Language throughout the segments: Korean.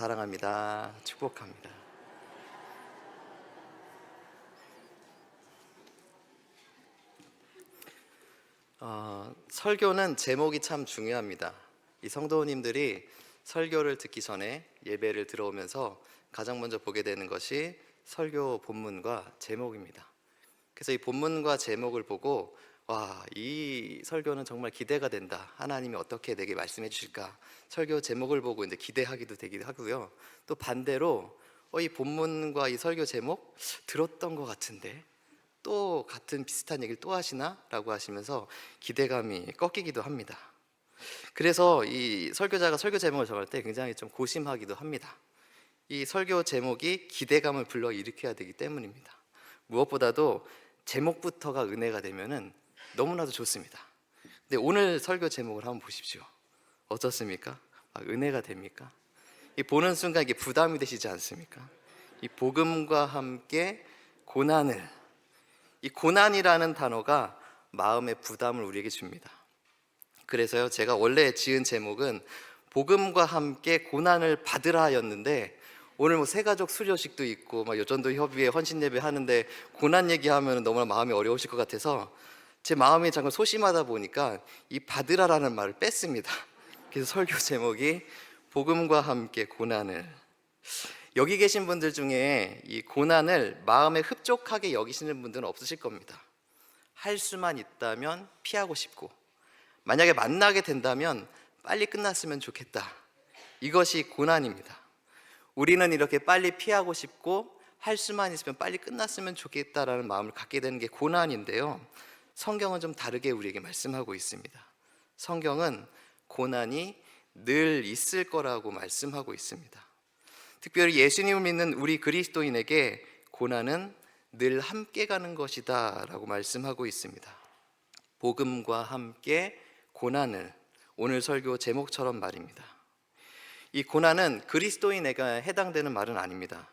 사랑합니다. 축복합니다. 설교는 제목이 참 중요합니다. 이 성도님들이 설교를 듣기 전에 예배를 들어오면서 가장 먼저 보게 되는 것이 설교 본문과 제목입니다. 그래서 이 본문과 제목을 보고 이 설교는 정말 기대가 된다. 하나님이 어떻게 내게 말씀해 주실까? 설교 제목을 보고 이제 기대하기도 되기도 하고요. 또 반대로 이 본문과 이 설교 제목 들었던 것 같은데 또 같은 비슷한 얘기를 또 하시나? 라고 하시면서 기대감이 꺾이기도 합니다. 그래서 이 설교자가 설교 제목을 정할 때 굉장히 좀 고심하기도 합니다. 이 설교 제목이 기대감을 불러일으켜야 되기 때문입니다. 무엇보다도 제목부터가 은혜가 되면은 너무나도 좋습니다. 근데 오늘 설교 제목을 한번 보십시오. 어떻습니까? 은혜가 됩니까? 이 보는 순간 이게 부담이 되시지 않습니까? 이 복음과 함께 고난을, 이 고난이라는 단어가 마음의 부담을 우리에게 줍니다. 그래서요, 제가 원래 지은 제목은 복음과 함께 고난을 받으라였는데 오늘 새가족 수료식도 있고 여전도 협의회 헌신 예배 하는데 고난 얘기하면 너무나 마음이 어려우실 것 같아서 제 마음이 잠깐 소심하다 보니까 이 받으라라는 말을 뺐습니다. 그래서 설교 제목이 복음과 함께 고난을. 여기 계신 분들 중에 이 고난을 마음에 흡족하게 여기시는 분들은 없으실 겁니다. 할 수만 있다면 피하고 싶고, 만약에 만나게 된다면 빨리 끝났으면 좋겠다. 이것이 고난입니다. 우리는 이렇게 빨리 피하고 싶고 할 수만 있으면 빨리 끝났으면 좋겠다라는 마음을 갖게 되는 게 고난인데요, 성경은 좀 다르게 우리에게 말씀하고 있습니다. 성경은 고난이 늘 있을 거라고 말씀하고 있습니다. 특별히 예수님을 믿는 우리 그리스도인에게 고난은 늘 함께 가는 것이다 라고 말씀하고 있습니다. 복음과 함께 고난을, 오늘 설교 제목처럼 말입니다. 이 고난은 그리스도인에게 해당되는 말은 아닙니다.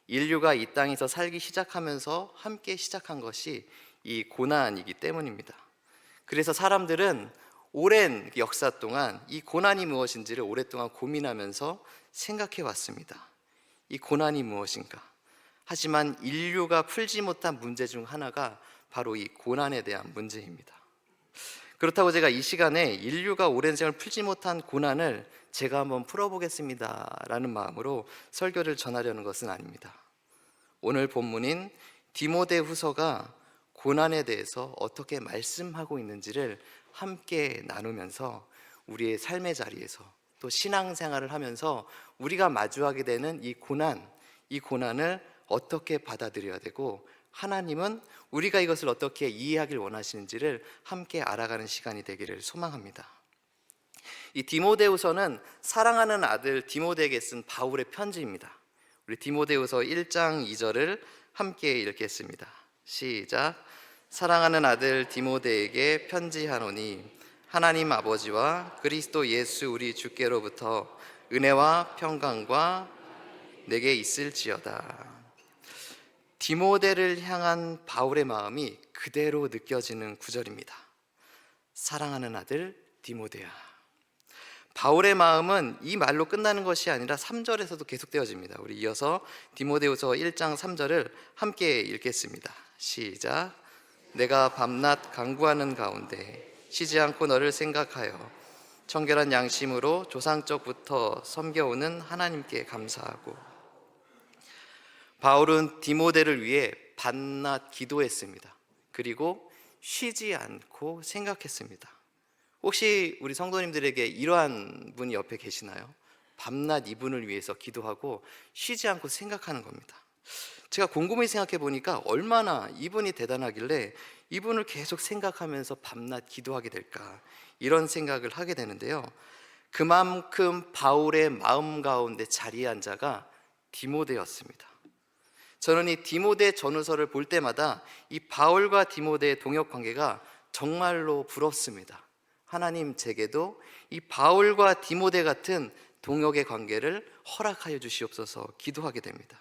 인류가 이 땅에서 살기 시작하면서 함께 시작한 것이 이 고난이기 때문입니다. 그래서 사람들은 오랜 역사 동안 이 고난이 무엇인지를 오랫동안 고민하면서 생각해 왔습니다. 이 고난이 무엇인가? 하지만 인류가 풀지 못한 문제 중 하나가 바로 이 고난에 대한 문제입니다. 그렇다고 제가 이 시간에 인류가 오랜 세월 풀지 못한 고난을 제가 한번 풀어보겠습니다 라는 마음으로 설교를 전하려는 것은 아닙니다. 오늘 본문인 디모데후서가 고난에 대해서 어떻게 말씀하고 있는지를 함께 나누면서 우리의 삶의 자리에서 또 신앙생활을 하면서 우리가 마주하게 되는 이 고난을 어떻게 받아들여야 되고, 하나님은 우리가 이것을 어떻게 이해하길 원하시는지를 함께 알아가는 시간이 되기를 소망합니다. 이 디모데후서는 사랑하는 아들 디모데에게 쓴 바울의 편지입니다. 우리 디모데후서 1장 2절을 함께 읽겠습니다. 시작. 사랑하는 아들 디모데에게 편지하노니 하나님 아버지와 그리스도 예수 우리 주께로부터 은혜와 평강과 내게 있을지어다. 디모데를 향한 바울의 마음이 그대로 느껴지는 구절입니다. 사랑하는 아들 디모데야. 바울의 마음은 이 말로 끝나는 것이 아니라 3절에서도 계속되어집니다. 우리 이어서 디모데후서 1장 3절을 함께 읽겠습니다. 시작. 내가 밤낮 간구하는 가운데 쉬지 않고 너를 생각하여 청결한 양심으로 조상적부터 섬겨오는 하나님께 감사하고. 바울은 디모데를 위해 밤낮 기도했습니다. 그리고 쉬지 않고 생각했습니다. 혹시 우리 성도님들에게 이러한 분이 옆에 계시나요? 밤낮 이분을 위해서 기도하고 쉬지 않고 생각하는 겁니다. 제가 곰곰이 생각해 보니까 얼마나 이분이 대단하길래 이분을 계속 생각하면서 밤낮 기도하게 될까, 이런 생각을 하게 되는데요, 그만큼 바울의 마음 가운데 자리한 자가 디모데였습니다. 저는 이 디모데 전후서를 볼 때마다 이 바울과 디모데의 동역 관계가 정말로 부럽습니다. 하나님 제게도 이 바울과 디모데 같은 동역의 관계를 허락하여 주시옵소서 기도하게 됩니다.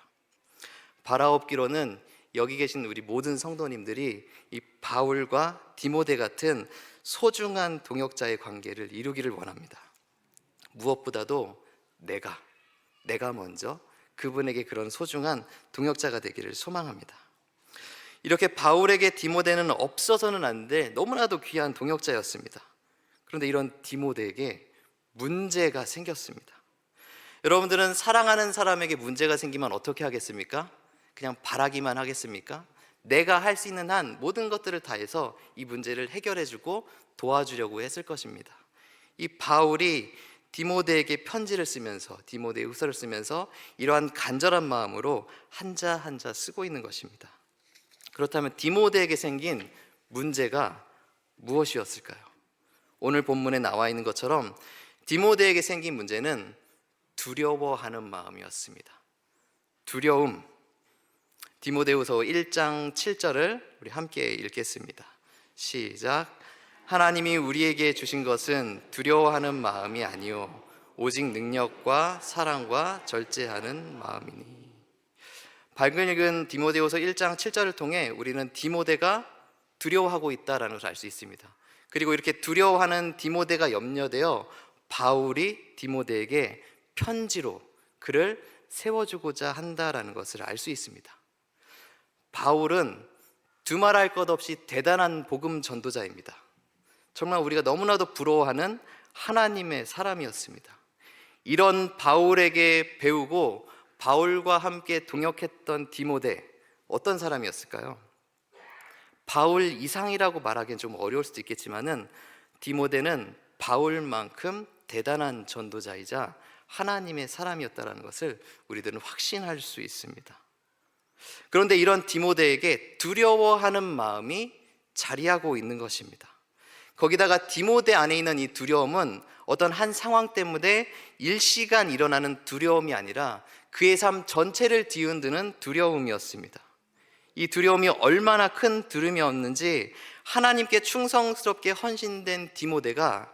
바라옵기로는 여기 계신 우리 모든 성도님들이 이 바울과 디모데 같은 소중한 동역자의 관계를 이루기를 원합니다. 무엇보다도 내가 먼저 그분에게 그런 소중한 동역자가 되기를 소망합니다. 이렇게 바울에게 디모데는 없어서는 안 돼 너무나도 귀한 동역자였습니다. 그런데 이런 디모데에게 문제가 생겼습니다. 여러분들은 사랑하는 사람에게 문제가 생기면 어떻게 하겠습니까? 그냥 바라기만 하겠습니까? 내가 할 수 있는 한 모든 것들을 다해서 이 문제를 해결해주고 도와주려고 했을 것입니다. 이 바울이 디모데에게 편지를 쓰면서, 디모데 후서를 쓰면서 이러한 간절한 마음으로 한자 한자 쓰고 있는 것입니다. 그렇다면 디모데에게 생긴 문제가 무엇이었을까요? 오늘 본문에 나와 있는 것처럼 디모데에게 생긴 문제는 두려워하는 마음이었습니다. 두려움. 디모데후서 1장 7절을 우리 함께 읽겠습니다. 시작. 하나님이 우리에게 주신 것은 두려워하는 마음이 아니요 오직 능력과 사랑과 절제하는 마음이니. 밝은 읽은 디모데후서 1장 7절을 통해 우리는 디모데가 두려워하고 있다라는 것을 알 수 있습니다. 그리고 이렇게 두려워하는 디모데가 염려되어 바울이 디모데에게 편지로 그를 세워주고자 한다라는 것을 알 수 있습니다. 바울은 두말할 것 없이 대단한 복음 전도자입니다. 정말 우리가 너무나도 부러워하는 하나님의 사람이었습니다. 이런 바울에게 배우고 바울과 함께 동역했던 디모데, 어떤 사람이었을까요? 바울 이상이라고 말하기는 좀 어려울 수도 있겠지만은 디모데는 바울만큼 대단한 전도자이자 하나님의 사람이었다는 것을 우리들은 확신할 수 있습니다. 그런데 이런 디모데에게 두려워하는 마음이 자리하고 있는 것입니다. 거기다가 디모데 안에 있는 이 두려움은 어떤 한 상황 때문에 일시간 일어나는 두려움이 아니라 그의 삶 전체를 뒤흔드는 두려움이었습니다. 이 두려움이 얼마나 큰 두려움이었는지 하나님께 충성스럽게 헌신된 디모데가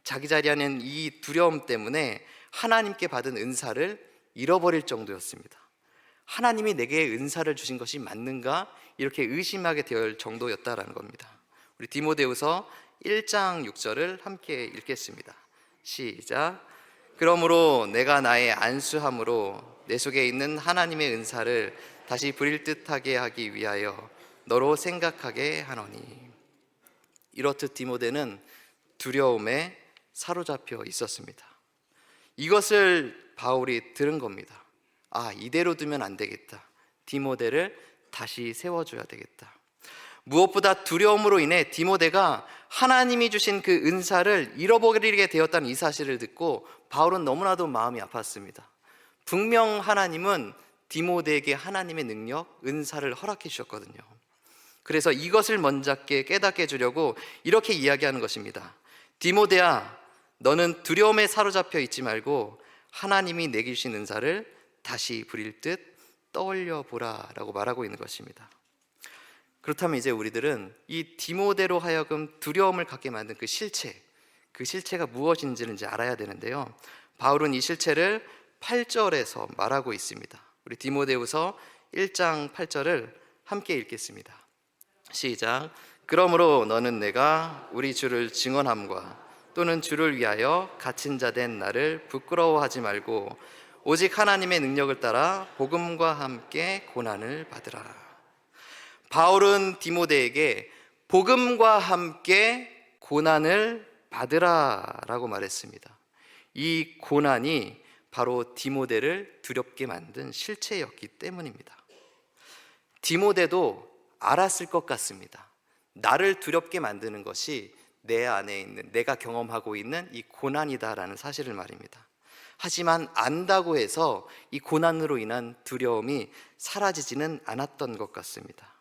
자기 자리에 있는 이 두려움 때문에 하나님께 받은 은사를 잃어버릴 정도였습니다. 하나님이 내게 은사를 주신 것이 맞는가? 이렇게 의심하게 될 정도였다라는 겁니다. 우리 디모데후서 1장 6절을 함께 읽겠습니다. 시작. 그러므로 내가 나의 안수함으로 내 속에 있는 하나님의 은사를 다시 부릴 듯하게 하기 위하여 너로 생각하게 하노니. 이렇듯 디모데는 두려움에 사로잡혀 있었습니다. 이것을 바울이 들은 겁니다. 이대로 두면 안 되겠다. 디모데를 다시 세워줘야 되겠다. 무엇보다 두려움으로 인해 디모데가 하나님이 주신 그 은사를 잃어버리게 되었다는 이 사실을 듣고 바울은 너무나도 마음이 아팠습니다. 분명 하나님은 디모데에게 하나님의 능력, 은사를 허락해 주셨거든요. 그래서 이것을 먼저 깨닫게 해주려고 이렇게 이야기하는 것입니다. 디모데야, 너는 두려움에 사로잡혀 있지 말고 하나님이 내게 주신 은사를 다시 부릴 듯 떠올려 보라 라고 말하고 있는 것입니다. 그렇다면 이제 우리들은 이 디모데로 하여금 두려움을 갖게 만든 그 실체가 무엇인지는 이제 알아야 되는데요. 바울은 이 실체를 8절에서 말하고 있습니다. 우리 디모데후서 1장 8절을 함께 읽겠습니다. 시작. 그러므로 너는 내가 우리 주를 증언함과 또는 주를 위하여 갇힌 자 된 나를 부끄러워하지 말고 오직 하나님의 능력을 따라 복음과 함께 고난을 받으라. 바울은 디모데에게 복음과 함께 고난을 받으라 라고 말했습니다. 이 고난이 바로 디모데를 두렵게 만든 실체였기 때문입니다. 디모데도 알았을 것 같습니다. 나를 두렵게 만드는 것이 내 안에 있는, 내가 경험하고 있는 이 고난이다라는 사실을 말입니다. 하지만 안다고 해서 이 고난으로 인한 두려움이 사라지지는 않았던 것 같습니다.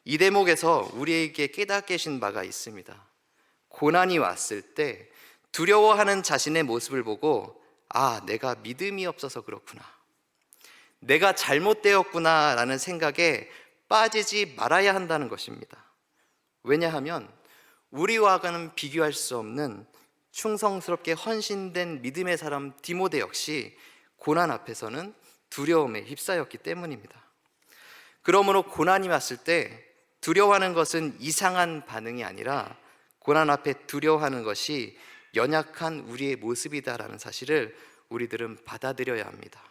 이 대목에서 우리에게 깨닫게 하신 바가 있습니다. 고난이 왔을 때 두려워하는 자신의 모습을 보고 내가 믿음이 없어서 그렇구나, 내가 잘못되었구나 라는 생각에 빠지지 말아야 한다는 것입니다. 왜냐하면 우리와는 비교할 수 없는 충성스럽게 헌신된 믿음의 사람 디모데 역시 고난 앞에서는 두려움에 휩싸였기 때문입니다. 그러므로 고난이 왔을 때 두려워하는 것은 이상한 반응이 아니라 고난 앞에 두려워하는 것이 연약한 우리의 모습이다라는 사실을 우리들은 받아들여야 합니다.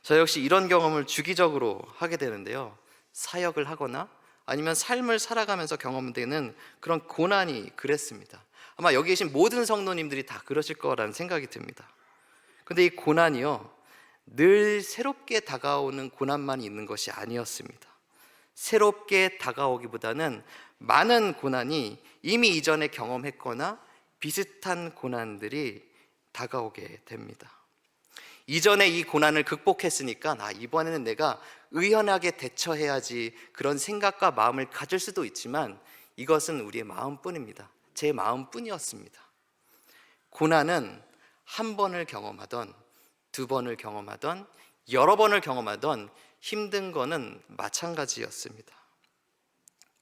저 역시 이런 경험을 주기적으로 하게 되는데요, 사역을 하거나 아니면 삶을 살아가면서 경험되는 그런 고난이 그랬습니다. 아마 여기 계신 모든 성도님들이 다 그러실 거라는 생각이 듭니다. 근데 이 고난이요, 늘 새롭게 다가오는 고난만 있는 것이 아니었습니다. 새롭게 다가오기보다는 많은 고난이 이미 이전에 경험했거나 비슷한 고난들이 다가오게 됩니다. 이전에 이 고난을 극복했으니까 이번에는 내가 의연하게 대처해야지, 그런 생각과 마음을 가질 수도 있지만 이것은 우리의 마음뿐입니다. 제 마음뿐이었습니다. 고난은 한 번을 경험하던, 두 번을 경험하던, 여러 번을 경험하던 힘든 거는 마찬가지였습니다.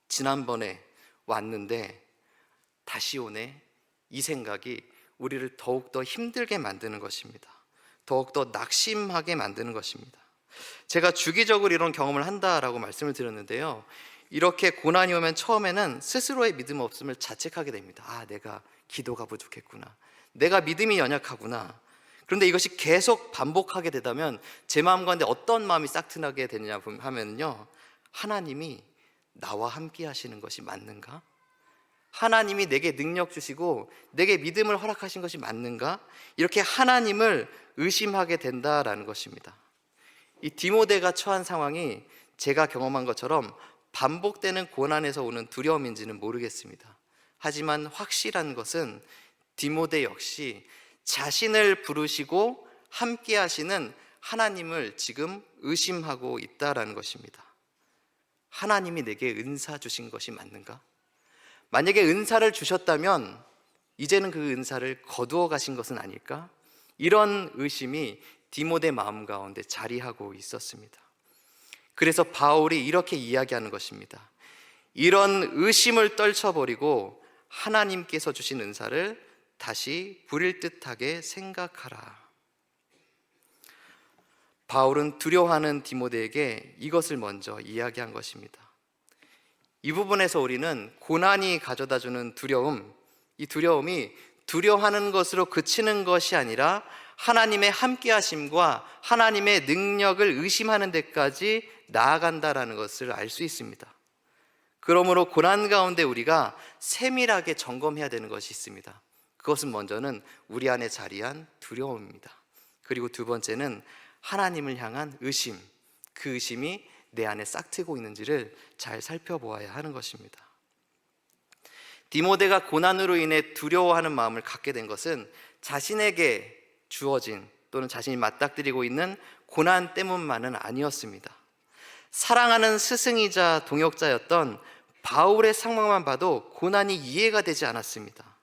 지난번에 왔는데 다시 오네, 이 생각이 우리를 더욱더 힘들게 만드는 것입니다. 더욱더 낙심하게 만드는 것입니다. 제가 주기적으로 이런 경험을 한다라고 말씀을 드렸는데요, 이렇게 고난이 오면 처음에는 스스로의 믿음 없음을 자책하게 됩니다. 내가 기도가 부족했구나, 내가 믿음이 연약하구나. 그런데 이것이 계속 반복하게 되다면 제 마음 가운데 어떤 마음이 싹트나게 되느냐 하면요, 하나님이 나와 함께 하시는 것이 맞는가? 하나님이 내게 능력 주시고 내게 믿음을 허락하신 것이 맞는가? 이렇게 하나님을 의심하게 된다라는 것입니다. 이 디모데가 처한 상황이 제가 경험한 것처럼 반복되는 고난에서 오는 두려움인지는 모르겠습니다. 하지만 확실한 것은 디모데 역시 자신을 부르시고 함께 하시는 하나님을 지금 의심하고 있다라는 것입니다. 하나님이 내게 은사 주신 것이 맞는가? 만약에 은사를 주셨다면 이제는 그 은사를 거두어 가신 것은 아닐까? 이런 의심이 디모데 마음 가운데 자리하고 있었습니다. 그래서 바울이 이렇게 이야기하는 것입니다. 이런 의심을 떨쳐버리고 하나님께서 주신 은사를 다시 부릴 듯하게 생각하라. 바울은 두려워하는 디모데에게 이것을 먼저 이야기한 것입니다. 이 부분에서 우리는 고난이 가져다주는 두려움, 이 두려움이 두려워하는 것으로 그치는 것이 아니라 하나님의 함께하심과 하나님의 능력을 의심하는 데까지 나아간다라는 것을 알 수 있습니다. 그러므로 고난 가운데 우리가 세밀하게 점검해야 되는 것이 있습니다. 그것은 먼저는 우리 안에 자리한 두려움입니다. 그리고 두 번째는 하나님을 향한 의심, 그 의심이 내 안에 싹트고 있는지를 잘 살펴보아야 하는 것입니다. 디모데가 고난으로 인해 두려워하는 마음을 갖게 된 것은 자신에게 주어진 또는 자신이 맞닥뜨리고 있는 고난 때문만은 아니었습니다. 사랑하는 스승이자 동역자였던 바울의 상황만 봐도 고난이 이해가 되지 않았습니다.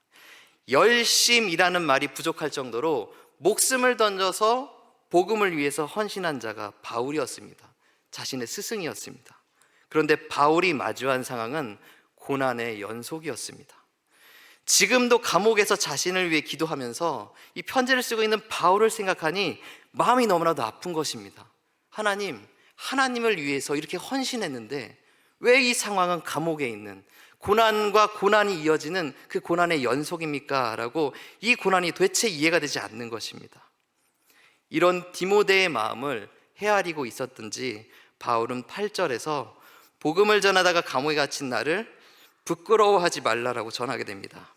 열심이라는 말이 부족할 정도로 목숨을 던져서 복음을 위해서 헌신한 자가 바울이었습니다. 자신의 스승이었습니다. 그런데 바울이 마주한 상황은 고난의 연속이었습니다. 지금도 감옥에서 자신을 위해 기도하면서 이 편지를 쓰고 있는 바울을 생각하니 마음이 너무나도 아픈 것입니다. 하나님을 위해서 이렇게 헌신했는데 왜 이 상황은 감옥에 있는 고난과 고난이 이어지는 그 고난의 연속입니까? 라고 이 고난이 도대체 이해가 되지 않는 것입니다. 이런 디모데의 마음을 헤아리고 있었든지 바울은 8절에서 복음을 전하다가 감옥에 갇힌 나를 부끄러워하지 말라라고 전하게 됩니다.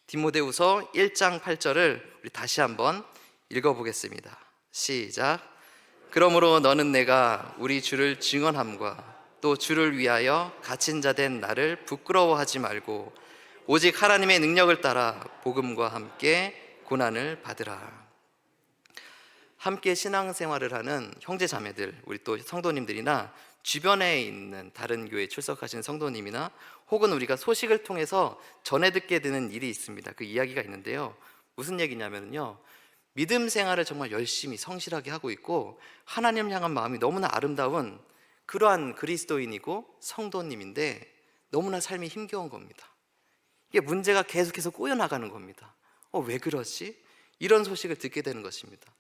디모데후서 1장 8절을 우리 다시 한번 읽어보겠습니다. 시작. 그러므로 너는 내가 우리 주를 증언함과 또 주를 위하여 갇힌 자 된 나를 부끄러워하지 말고 오직 하나님의 능력을 따라 복음과 함께 고난을 받으라. 함께 신앙생활을 하는 형제 자매들, 우리 또 성도님들이나 주변에 있는 다른 교회에 출석하신 성도님이나 혹은 우리가 소식을 통해서 전해 듣게 되는 일이 있습니다. 그 이야기가 있는데요, 무슨 얘기냐면요, 믿음 생활을 정말 열심히 성실하게 하고 있고 하나님을 향한 마음이 너무나 아름다운 그러한 그리스도인이고 성도님인데 너무나 삶이 힘겨운 겁니다. 이게 문제가 계속해서 꼬여나가는 겁니다. 왜 그러지? 이런 소식을 듣게 되는 것입니다.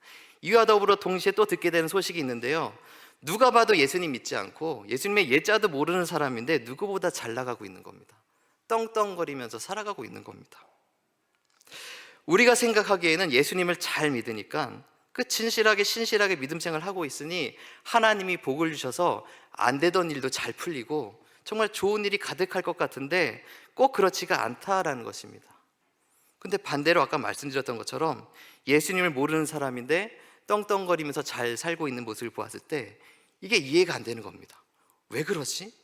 이와 더불어 동시에 또 듣게 되는 소식이 있는데요, 누가 봐도 예수님 믿지 않고 예수님의 예자도 모르는 사람인데 누구보다 잘 나가고 있는 겁니다. 떵떵거리면서 살아가고 있는 겁니다. 우리가 생각하기에는 예수님을 잘 믿으니까 그 진실하게 신실하게 믿음 생활을 하고 있으니 하나님이 복을 주셔서 안 되던 일도 잘 풀리고 정말 좋은 일이 가득할 것 같은데 꼭 그렇지가 않다라는 것입니다. 근데 반대로 아까 말씀드렸던 것처럼 예수님을 모르는 사람인데 떵떵거리면서 잘 살고 있는 모습을 보았을 때 이게 이해가 안 되는 겁니다. 왜 그러지?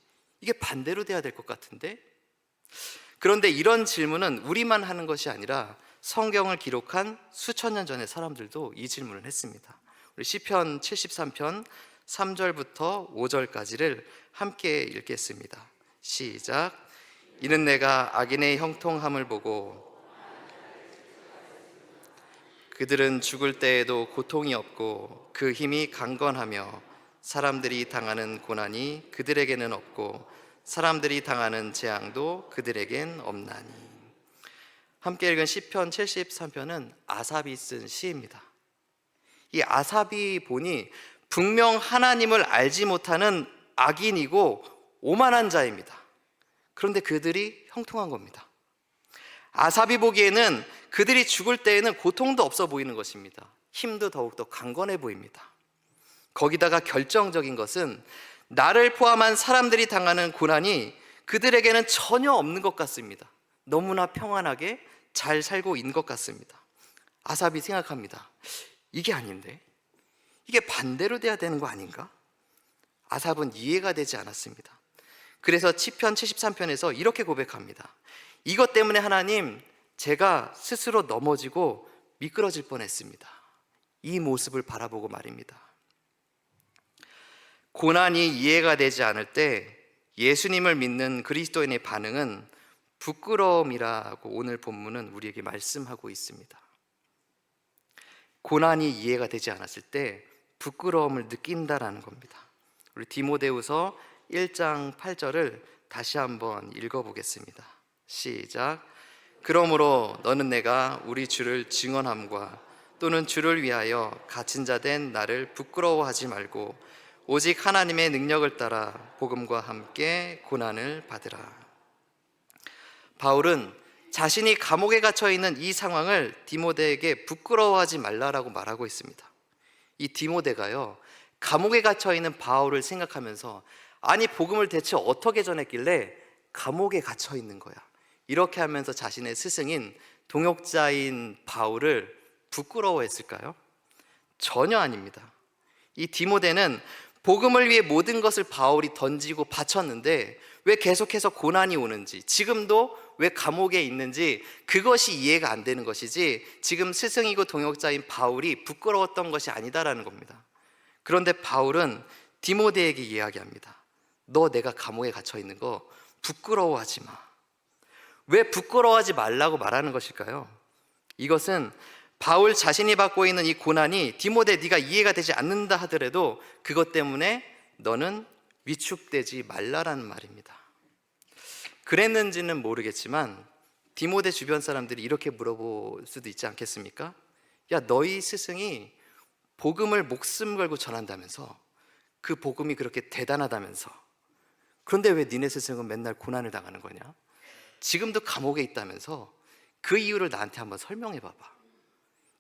이게 반대로 돼야 될 것 같은데? 그런데 이런 질문은 우리만 하는 것이 아니라 성경을 기록한 수천 년 전의 사람들도 이 질문을 했습니다. 우리 시편 73편 3절부터 5절까지를 함께 읽겠습니다. 시작. 이는 내가 악인의 형통함을 보고 그들은 죽을 때에도 고통이 없고 그 힘이 강건하며 사람들이 당하는 고난이 그들에게는 없고 사람들이 당하는 재앙도 그들에겐 없나니. 함께 읽은 시편 73편은 아삽이 쓴 시입니다. 이 아삽이 보니 분명 하나님을 알지 못하는 악인이고 오만한 자입니다. 그런데 그들이 형통한 겁니다. 아삽이 보기에는 그들이 죽을 때에는 고통도 없어 보이는 것입니다. 힘도 더욱더 강건해 보입니다. 거기다가 결정적인 것은 나를 포함한 사람들이 당하는 고난이 그들에게는 전혀 없는 것 같습니다. 너무나 평안하게 잘 살고 있는 것 같습니다. 아삽이 생각합니다. 이게 아닌데? 이게 반대로 돼야 되는 거 아닌가? 아삽은 이해가 되지 않았습니다. 그래서 시편 73편에서 이렇게 고백합니다. 이것 때문에 하나님, 제가 스스로 넘어지고 미끄러질 뻔했습니다. 이 모습을 바라보고 말입니다. 고난이 이해가 되지 않을 때 예수님을 믿는 그리스도인의 반응은 부끄러움이라고 오늘 본문은 우리에게 말씀하고 있습니다. 고난이 이해가 되지 않았을 때 부끄러움을 느낀다라는 겁니다. 우리 디모데후서 1장 8절을 다시 한번 읽어보겠습니다. 시작. 그러므로 너는 내가 우리 주를 증언함과 또는 주를 위하여 갇힌 자 된 나를 부끄러워하지 말고 오직 하나님의 능력을 따라 복음과 함께 고난을 받으라. 바울은 자신이 감옥에 갇혀 있는 이 상황을 디모데에게 부끄러워하지 말라라고 말하고 있습니다. 이 디모데가요, 감옥에 갇혀 있는 바울을 생각하면서 아니 복음을 대체 어떻게 전했길래 감옥에 갇혀 있는 거야, 이렇게 하면서 자신의 스승인 동역자인 바울을 부끄러워했을까요? 전혀 아닙니다. 이 디모데는 복음을 위해 모든 것을 바울이 던지고 바쳤는데 왜 계속해서 고난이 오는지, 지금도 왜 감옥에 있는지 그것이 이해가 안 되는 것이지 지금 스승이고 동역자인 바울이 부끄러웠던 것이 아니다라는 겁니다. 그런데 바울은 디모데에게 이야기합니다. 너 내가 감옥에 갇혀 있는 거 부끄러워하지 마. 왜 부끄러워하지 말라고 말하는 것일까요? 이것은 바울 자신이 받고 있는 이 고난이 디모데 네가 이해가 되지 않는다 하더라도 그것 때문에 너는 위축되지 말라라는 말입니다. 그랬는지는 모르겠지만 디모데 주변 사람들이 이렇게 물어볼 수도 있지 않겠습니까? 야, 너희 스승이 복음을 목숨 걸고 전한다면서, 그 복음이 그렇게 대단하다면서, 그런데 왜 니네 스승은 맨날 고난을 당하는 거냐? 지금도 감옥에 있다면서 그 이유를 나한테 한번 설명해 봐봐.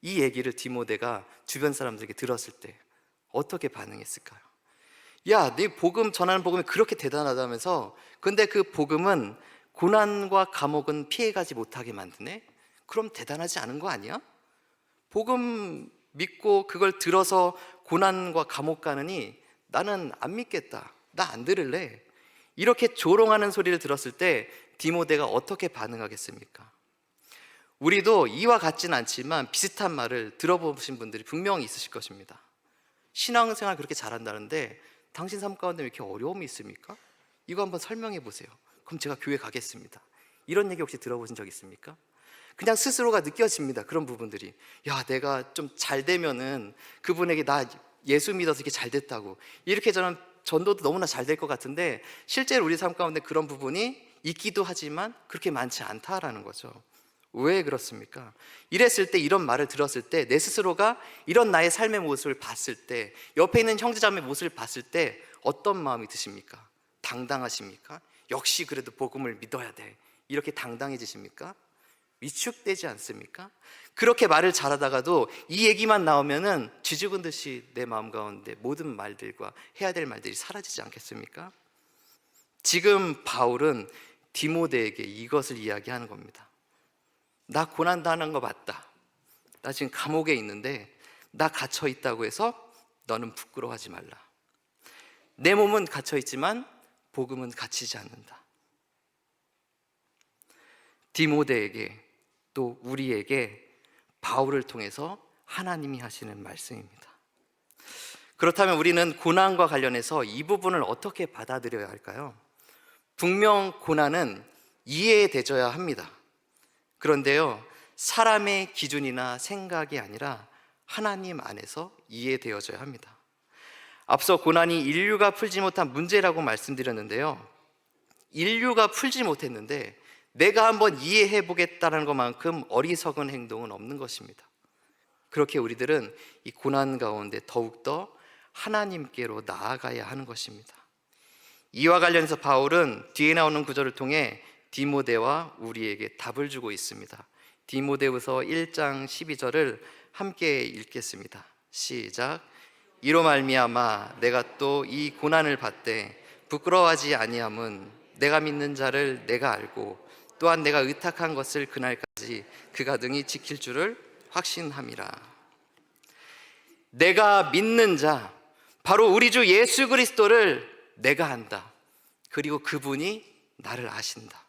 이 얘기를 디모데가 주변 사람들에게 들었을 때 어떻게 반응했을까요? 야, 네 복음 전하는 복음이 그렇게 대단하다면서 근데 그 복음은 고난과 감옥은 피해가지 못하게 만드네? 그럼 대단하지 않은 거 아니야? 복음 믿고 그걸 들어서 고난과 감옥 가느니 나는 안 믿겠다, 나 안 들을래, 이렇게 조롱하는 소리를 들었을 때 디모데가 어떻게 반응하겠습니까? 우리도 이와 같지는 않지만 비슷한 말을 들어보신 분들이 분명히 있으실 것입니다. 신앙생활 그렇게 잘한다는데 당신 삶 가운데 왜 이렇게 어려움이 있습니까? 이거 한번 설명해 보세요. 그럼 제가 교회 가겠습니다. 이런 얘기 혹시 들어보신 적 있습니까? 그냥 스스로가 느껴집니다. 그런 부분들이. 야, 내가 좀 잘 되면은 그분에게 나 예수 믿어서 이렇게 잘 됐다고, 이렇게 저는 전도도 너무나 잘 될 것 같은데 실제로 우리 삶 가운데 그런 부분이 있기도 하지만 그렇게 많지 않다라는 거죠. 왜 그렇습니까? 이랬을 때, 이런 말을 들었을 때, 내 스스로가 이런 나의 삶의 모습을 봤을 때, 옆에 있는 형제자매 모습을 봤을 때 어떤 마음이 드십니까? 당당하십니까? 역시 그래도 복음을 믿어야 돼, 이렇게 당당해지십니까? 위축되지 않습니까? 그렇게 말을 잘하다가도 이 얘기만 나오면은 쥐죽은 듯이 내 마음 가운데 모든 말들과 해야 될 말들이 사라지지 않겠습니까? 지금 바울은 디모데에게 이것을 이야기하는 겁니다. 나 고난당하는 거 맞다. 나 지금 감옥에 있는데 나 갇혀 있다고 해서 너는 부끄러워하지 말라. 내 몸은 갇혀 있지만 복음은 갇히지 않는다. 디모데에게 또 우리에게 바울을 통해서 하나님이 하시는 말씀입니다. 그렇다면 우리는 고난과 관련해서 이 부분을 어떻게 받아들여야 할까요? 분명 고난은 이해되어야 합니다. 그런데요, 사람의 기준이나 생각이 아니라 하나님 안에서 이해되어져야 합니다. 앞서 고난이 인류가 풀지 못한 문제라고 말씀드렸는데요, 인류가 풀지 못했는데 내가 한번 이해해 보겠다는 것만큼 어리석은 행동은 없는 것입니다. 그렇게 우리들은 이 고난 가운데 더욱더 하나님께로 나아가야 하는 것입니다. 이와 관련해서 바울은 뒤에 나오는 구절을 통해 디모데와 우리에게 답을 주고 있습니다. 디모데후서 1장 12절을 함께 읽겠습니다. 시작. 이로 말미암아 내가 또 이 고난을 받되 부끄러워하지 아니함은 내가 믿는 자를 내가 알고 또한 내가 의탁한 것을 그날까지 그가 능히 지킬 줄을 확신함이라. 내가 믿는 자, 바로 우리 주 예수 그리스도를 내가 안다. 그리고 그분이 나를 아신다.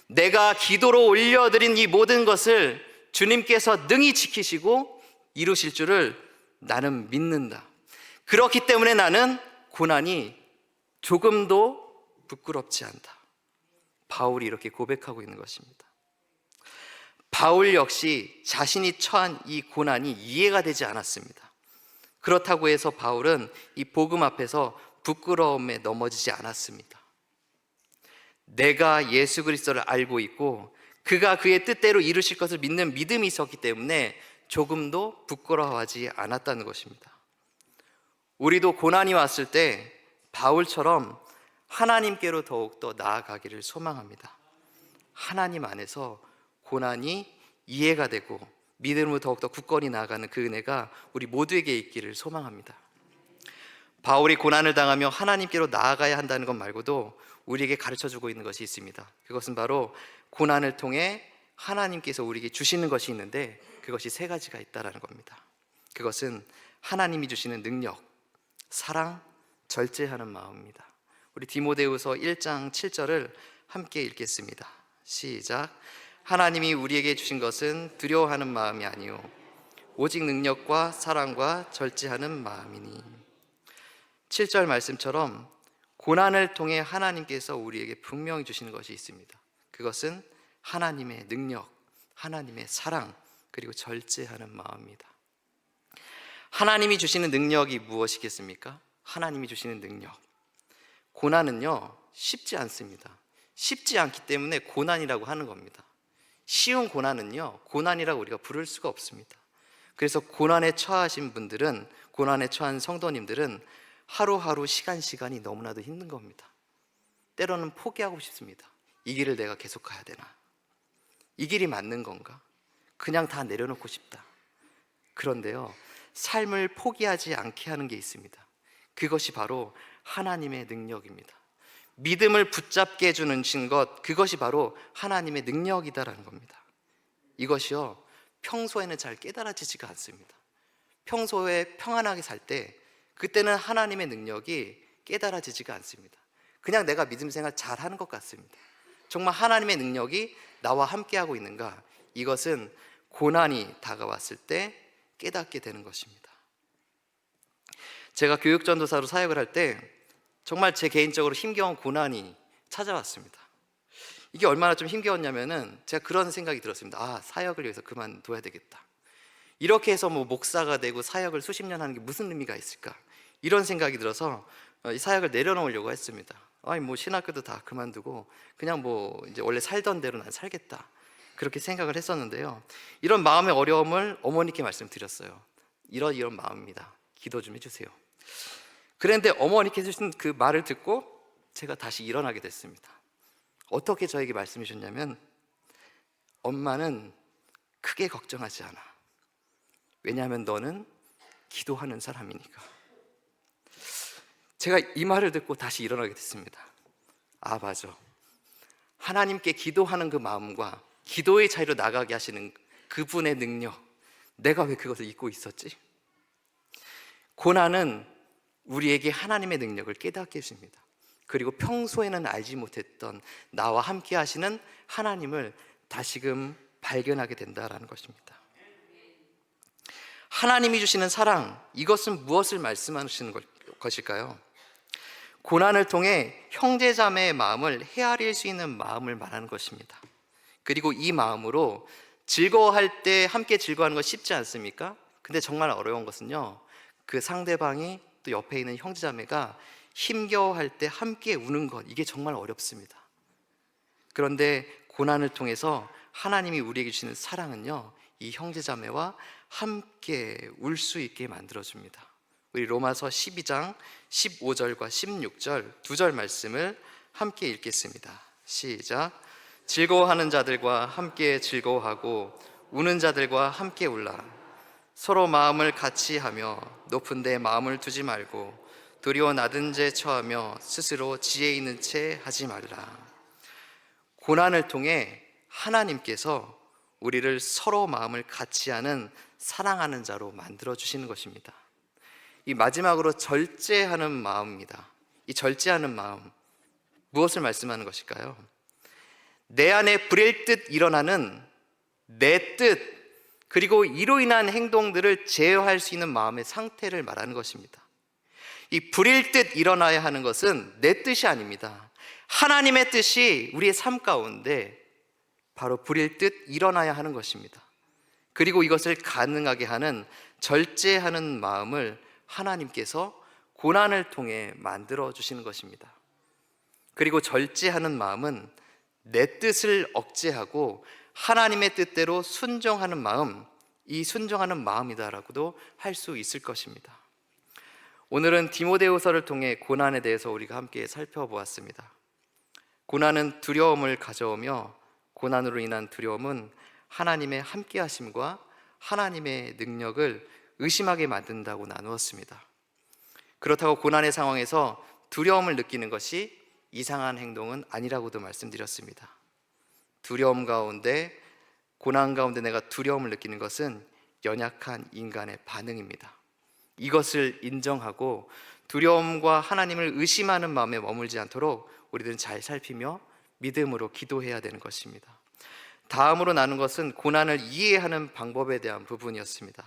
내가 기도로 올려드린 이 모든 것을 주님께서 능히 지키시고 이루실 줄을 나는 믿는다. 그렇기 때문에 나는 고난이 조금도 부끄럽지 않다. 바울이 이렇게 고백하고 있는 것입니다. 바울 역시 자신이 처한 이 고난이 이해가 되지 않았습니다. 그렇다고 해서 바울은 이 복음 앞에서 부끄러움에 넘어지지 않았습니다. 내가 예수 그리스도를 알고 있고 그가 그의 뜻대로 이루실 것을 믿는 믿음이 있었기 때문에 조금도 부끄러워하지 않았다는 것입니다. 우리도 고난이 왔을 때 바울처럼 하나님께로 더욱더 나아가기를 소망합니다. 하나님 안에서 고난이 이해가 되고 믿음으로 더욱더 굳건히 나아가는 그 은혜가 우리 모두에게 있기를 소망합니다. 바울이 고난을 당하며 하나님께로 나아가야 한다는 것 말고도 우리에게 가르쳐주고 있는 것이 있습니다. 그것은 바로 고난을 통해 하나님께서 우리에게 주시는 것이 있는데 그것이 세 가지가 있다는 겁니다. 그것은 하나님이 주시는 능력, 사랑, 절제하는 마음입니다. 우리 디모데후서 1장 7절을 함께 읽겠습니다. 시작. 하나님이 우리에게 주신 것은 두려워하는 마음이 아니요 오직 능력과 사랑과 절제하는 마음이니. 7절 말씀처럼 고난을 통해 하나님께서 우리에게 분명히 주시는 것이 있습니다. 그것은 하나님의 능력, 하나님의 사랑, 그리고 절제하는 마음입니다. 하나님이 주시는 능력이 무엇이겠습니까? 하나님이 주시는 능력. 고난은요, 쉽지 않습니다. 쉽지 않기 때문에 고난이라고 하는 겁니다. 쉬운 고난은요, 고난이라고 우리가 부를 수가 없습니다. 그래서 고난에 처하신 분들은, 고난에 처한 성도님들은 하루하루 시간이 너무나도 힘든 겁니다. 때로는 포기하고 싶습니다. 이 길을 내가 계속 가야 되나? 이 길이 맞는 건가? 그냥 다 내려놓고 싶다. 그런데요, 삶을 포기하지 않게 하는 게 있습니다. 그것이 바로 하나님의 능력입니다. 믿음을 붙잡게 해주는 것, 그것이 바로 하나님의 능력이다라는 겁니다. 이것이요, 평소에는 잘 깨달아지지가 않습니다. 평소에 평안하게 살 때, 그때는 하나님의 능력이 깨달아지지가 않습니다. 그냥 내가 믿음 생활 잘 하는 것 같습니다. 정말 하나님의 능력이 나와 함께하고 있는가? 이것은 고난이 다가왔을 때 깨닫게 되는 것입니다. 제가 교육전도사로 사역을 할 때 정말 제 개인적으로 힘겨운 고난이 찾아왔습니다. 이게 얼마나 좀 힘겨웠냐면은 제가 그런 생각이 들었습니다. 아, 사역을 위해서 그만둬야 되겠다. 이렇게 해서 뭐 목사가 되고 사역을 수십 년 하는 게 무슨 의미가 있을까? 이런 생각이 들어서 이 사역을 내려놓으려고 했습니다. 아니 뭐 신학교도 다 그만두고 그냥 뭐 이제 원래 살던 대로 난 살겠다. 그렇게 생각을 했었는데요. 이런 마음의 어려움을 어머니께 말씀드렸어요. 이런 마음입니다. 기도 좀 해주세요. 그런데 어머니께서 주신 그 말을 듣고 제가 다시 일어나게 됐습니다. 어떻게 저에게 말씀해 주셨냐면, 엄마는 크게 걱정하지 않아. 왜냐하면 너는 기도하는 사람이니까. 제가 이 말을 듣고 다시 일어나게 됐습니다. 아, 맞아. 하나님께 기도하는 그 마음과 기도의 자리로 나가게 하시는 그분의 능력, 내가 왜 그것을 잊고 있었지? 고난은 우리에게 하나님의 능력을 깨닫게 해줍니다. 그리고 평소에는 알지 못했던 나와 함께 하시는 하나님을 다시금 발견하게 된다라는 것입니다. 하나님이 주시는 사랑, 이것은 무엇을 말씀하시는 것일까요? 고난을 통해 형제자매의 마음을 헤아릴 수 있는 마음을 말하는 것입니다. 그리고 이 마음으로 즐거워할 때 함께 즐거워하는 거 쉽지 않습니까? 근데 정말 어려운 것은요, 그 상대방이 또 옆에 있는 형제자매가 힘겨워할 때 함께 우는 것, 이게 정말 어렵습니다. 그런데 고난을 통해서 하나님이 우리에게 주시는 사랑은요, 이 형제자매와 함께 울 수 있게 만들어줍니다. 우리 로마서 12장 15절과 16절 두 절 말씀을 함께 읽겠습니다. 시작. 즐거워하는 자들과 함께 즐거워하고 우는 자들과 함께 울라. 서로 마음을 같이 하며 높은 데 마음을 두지 말고 도리어 낮은 데 처하며 스스로 지혜 있는 채 하지 말라. 고난을 통해 하나님께서 우리를 서로 마음을 같이 하는 사랑하는 자로 만들어 주시는 것입니다. 이 마지막으로 절제하는 마음입니다. 이 절제하는 마음, 무엇을 말씀하는 것일까요? 내 안에 불일듯 일어나는 내 뜻, 그리고 이로 인한 행동들을 제어할 수 있는 마음의 상태를 말하는 것입니다. 이 불일듯 일어나야 하는 것은 내 뜻이 아닙니다. 하나님의 뜻이 우리의 삶 가운데 바로 불일듯 일어나야 하는 것입니다. 그리고 이것을 가능하게 하는 절제하는 마음을 하나님께서 고난을 통해 만들어 주시는 것입니다. 그리고 절제하는 마음은 내 뜻을 억제하고 하나님의 뜻대로 순종하는 마음, 이 순종하는 마음이다라고도 할 수 있을 것입니다. 오늘은 디모데후서를 통해 고난에 대해서 우리가 함께 살펴보았습니다. 고난은 두려움을 가져오며 고난으로 인한 두려움은 하나님의 함께하심과 하나님의 능력을 의심하게 만든다고 나누었습니다. 그렇다고 고난의 상황에서 두려움을 느끼는 것이 이상한 행동은 아니라고도 말씀드렸습니다. 두려움 가운데, 고난 가운데 내가 두려움을 느끼는 것은 연약한 인간의 반응입니다. 이것을 인정하고 두려움과 하나님을 의심하는 마음에 머물지 않도록 우리들은 잘 살피며 믿음으로 기도해야 되는 것입니다. 다음으로 나눈 것은 고난을 이해하는 방법에 대한 부분이었습니다.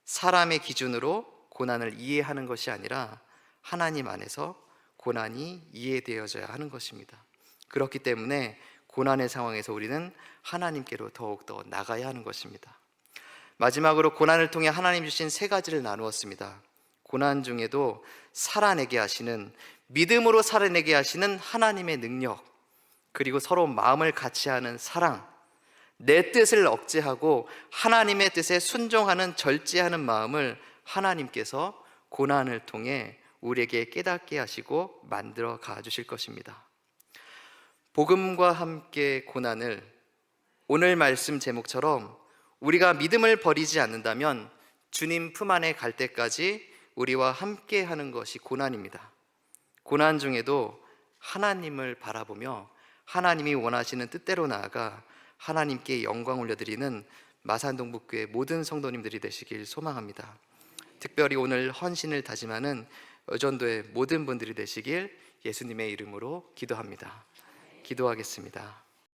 사람의 기준으로 고난을 이해하는 것이 아니라 하나님 안에서 고난이 이해되어져야 하는 것입니다. 그렇기 때문에 고난의 상황에서 우리는 하나님께로 더욱더 나가야 하는 것입니다. 마지막으로 고난을 통해 하나님 주신 세 가지를 나누었습니다. 고난 중에도 살아내게 하시는, 믿음으로 살아내게 하시는 하나님의 능력, 그리고 서로 마음을 같이 하는 사랑, 내 뜻을 억제하고 하나님의 뜻에 순종하는 절제하는 마음을 하나님께서 고난을 통해 우리에게 깨닫게 하시고 만들어 가 주실 것입니다. 복음과 함께 고난을, 오늘 말씀 제목처럼 우리가 믿음을 버리지 않는다면 주님 품 안에 갈 때까지 우리와 함께 하는 것이 고난입니다. 고난 중에도 하나님을 바라보며 하나님이 원하시는 뜻대로 나아가 하나님께 영광 올려드리는 마산동북교회 모든 성도님들이 되시길 소망합니다. 특별히 오늘 헌신을 다짐하는 여전도의 모든 분들이 되시길 예수님의 이름으로 기도합니다. 기도하겠습니다.